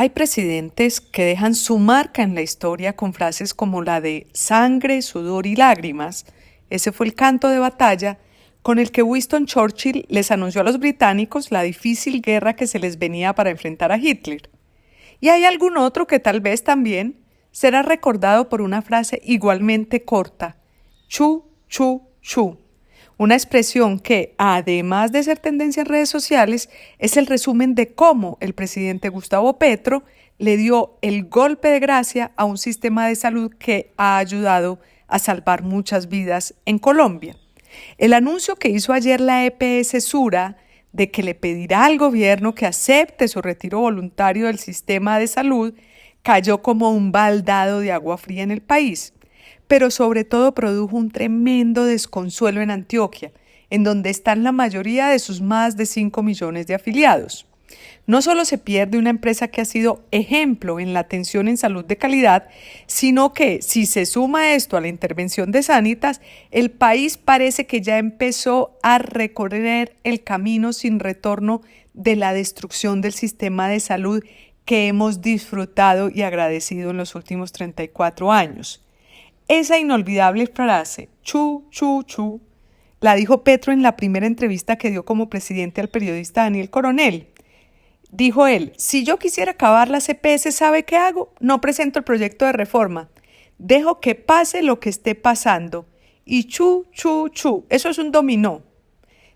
Hay presidentes que dejan su marca en la historia con frases como la de sangre, sudor y lágrimas. Ese fue el canto de batalla con el que Winston Churchill les anunció a los británicos la difícil guerra que se les venía para enfrentar a Hitler. Y hay algún otro que tal vez también será recordado por una frase igualmente corta: chu, chu, chu. Una expresión que, además de ser tendencia en redes sociales, es el resumen de cómo el presidente Gustavo Petro le dio el golpe de gracia a un sistema de salud que ha ayudado a salvar muchas vidas en Colombia. El anuncio que hizo ayer la EPS Sura de que le pedirá al gobierno que acepte su retiro voluntario del sistema de salud cayó como un baldado de agua fría en el país, pero sobre todo produjo un tremendo desconsuelo en Antioquia, en donde están la mayoría de sus más de 5 millones de afiliados. No solo se pierde una empresa que ha sido ejemplo en la atención en salud de calidad, sino que, si se suma esto a la intervención de Sanitas, el país parece que ya empezó a recorrer el camino sin retorno de la destrucción del sistema de salud que hemos disfrutado y agradecido en los últimos 34 años. Esa inolvidable frase, chu, chu, chu, la dijo Petro en la primera entrevista que dio como presidente al periodista Daniel Coronel. Dijo él: si yo quisiera acabar la EPS, ¿sabe qué hago? No presento el proyecto de reforma. Dejo que pase lo que esté pasando. Y chu, chu, chu, eso es un dominó.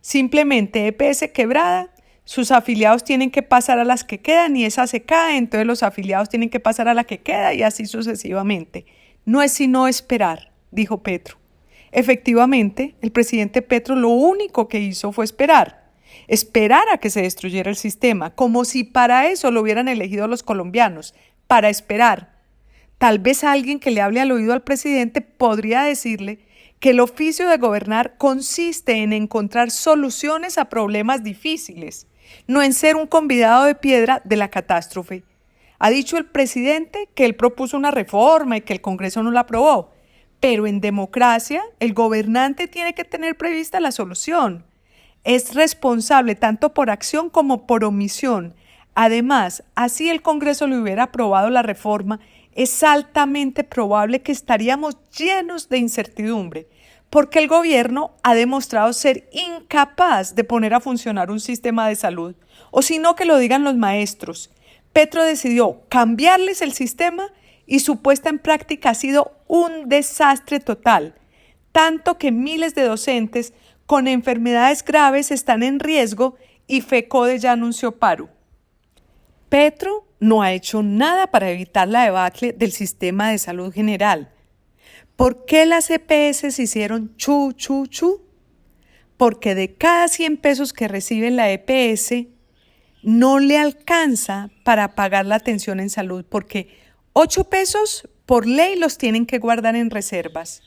Simplemente EPS quebrada, sus afiliados tienen que pasar a las que quedan y esa se cae, entonces los afiliados tienen que pasar a la que queda y así sucesivamente. No es sino esperar, dijo Petro. Efectivamente, el presidente Petro lo único que hizo fue esperar a que se destruyera el sistema, como si para eso lo hubieran elegido los colombianos, para esperar. Tal vez alguien que le hable al oído al presidente podría decirle que el oficio de gobernar consiste en encontrar soluciones a problemas difíciles, no en ser un convidado de piedra de la catástrofe. Ha dicho el presidente que él propuso una reforma y que el Congreso no la aprobó, pero en democracia el gobernante tiene que tener prevista la solución. Es responsable tanto por acción como por omisión. Además, así el Congreso le hubiera aprobado la reforma, es altamente probable que estaríamos llenos de incertidumbre, porque el gobierno ha demostrado ser incapaz de poner a funcionar un sistema de salud, o si no, que lo digan los maestros. Petro decidió cambiarles el sistema y su puesta en práctica ha sido un desastre total, tanto que miles de docentes con enfermedades graves están en riesgo y FECODE ya anunció paro. Petro no ha hecho nada para evitar la debacle del sistema de salud general. ¿Por qué las EPS se hicieron chu, chu, chu? Porque de cada 100 pesos que recibe la EPS, no le alcanza para pagar la atención en salud, porque 8 pesos por ley los tienen que guardar en reservas.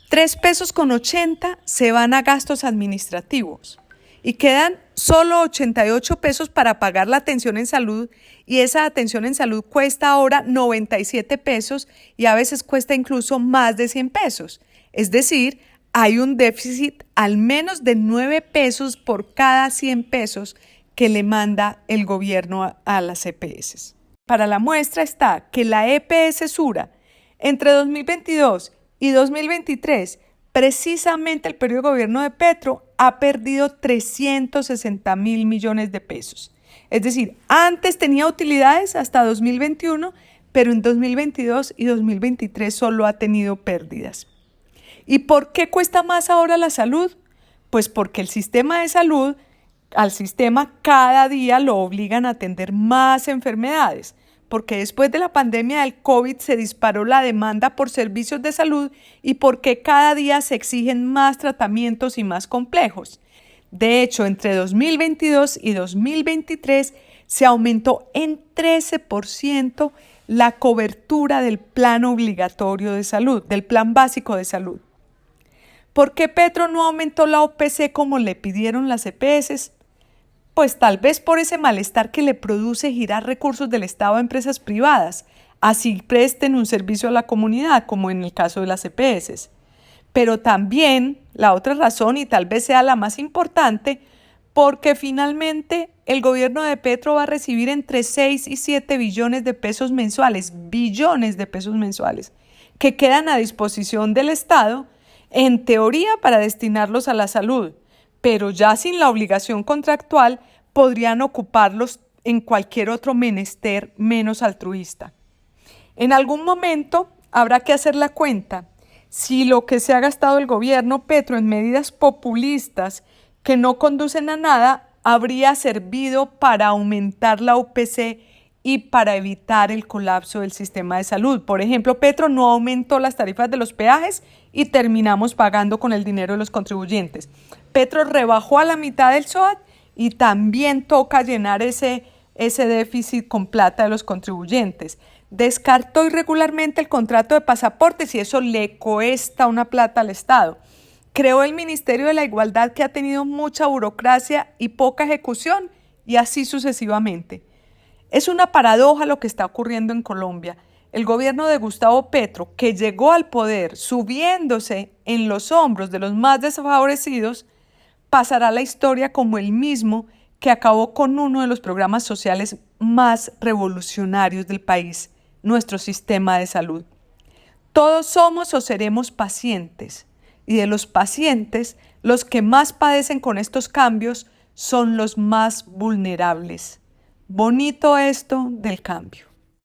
3 pesos con 80 se van a gastos administrativos y quedan solo 88 pesos para pagar la atención en salud, y esa atención en salud cuesta ahora 97 pesos y a veces cuesta incluso más de 100 pesos. Es decir, hay un déficit al menos de 9 pesos por cada 100 pesos que le manda el gobierno a las EPS. Para la muestra está que la EPS Sura entre 2022 y 2023, precisamente el periodo de gobierno de Petro, ha perdido 360.000 millones de pesos. Es decir, antes tenía utilidades hasta 2021, pero en 2022 y 2023 solo ha tenido pérdidas. ¿Y por qué cuesta más ahora la salud? Pues porque el sistema de salud, al sistema cada día lo obligan a atender más enfermedades, porque después de la pandemia del COVID se disparó la demanda por servicios de salud y porque cada día se exigen más tratamientos y más complejos. De hecho, entre 2022 y 2023 se aumentó en 13% la cobertura del plan obligatorio de salud, del plan básico de salud. ¿Por qué Petro no aumentó la OPC como le pidieron las EPS? Pues tal vez por ese malestar que le produce girar recursos del Estado a empresas privadas, así presten un servicio a la comunidad, como en el caso de las EPS. Pero también la otra razón, y tal vez sea la más importante, porque finalmente el gobierno de Petro va a recibir entre 6 y 7 billones de pesos mensuales, billones de pesos mensuales, que quedan a disposición del Estado, en teoría para destinarlos a la salud, pero ya sin la obligación contractual podrían ocuparlos en cualquier otro menester menos altruista. En algún momento habrá que hacer la cuenta. Si lo que se ha gastado el gobierno Petro en medidas populistas que no conducen a nada, habría servido para aumentar la UPC y para evitar el colapso del sistema de salud. Por ejemplo, Petro no aumentó las tarifas de los peajes y terminamos pagando con el dinero de los contribuyentes. Petro rebajó a la mitad del SOAT y también toca llenar ese déficit con plata de los contribuyentes. Descartó irregularmente el contrato de pasaportes y eso le cuesta una plata al Estado. Creó el Ministerio de la Igualdad, que ha tenido mucha burocracia y poca ejecución, y así sucesivamente. Es una paradoja lo que está ocurriendo en Colombia. El gobierno de Gustavo Petro, que llegó al poder subiéndose en los hombros de los más desfavorecidos, pasará a la historia como el mismo que acabó con uno de los programas sociales más revolucionarios del país, nuestro sistema de salud. Todos somos o seremos pacientes, y de los pacientes, los que más padecen con estos cambios son los más vulnerables. Bonito esto del cambio.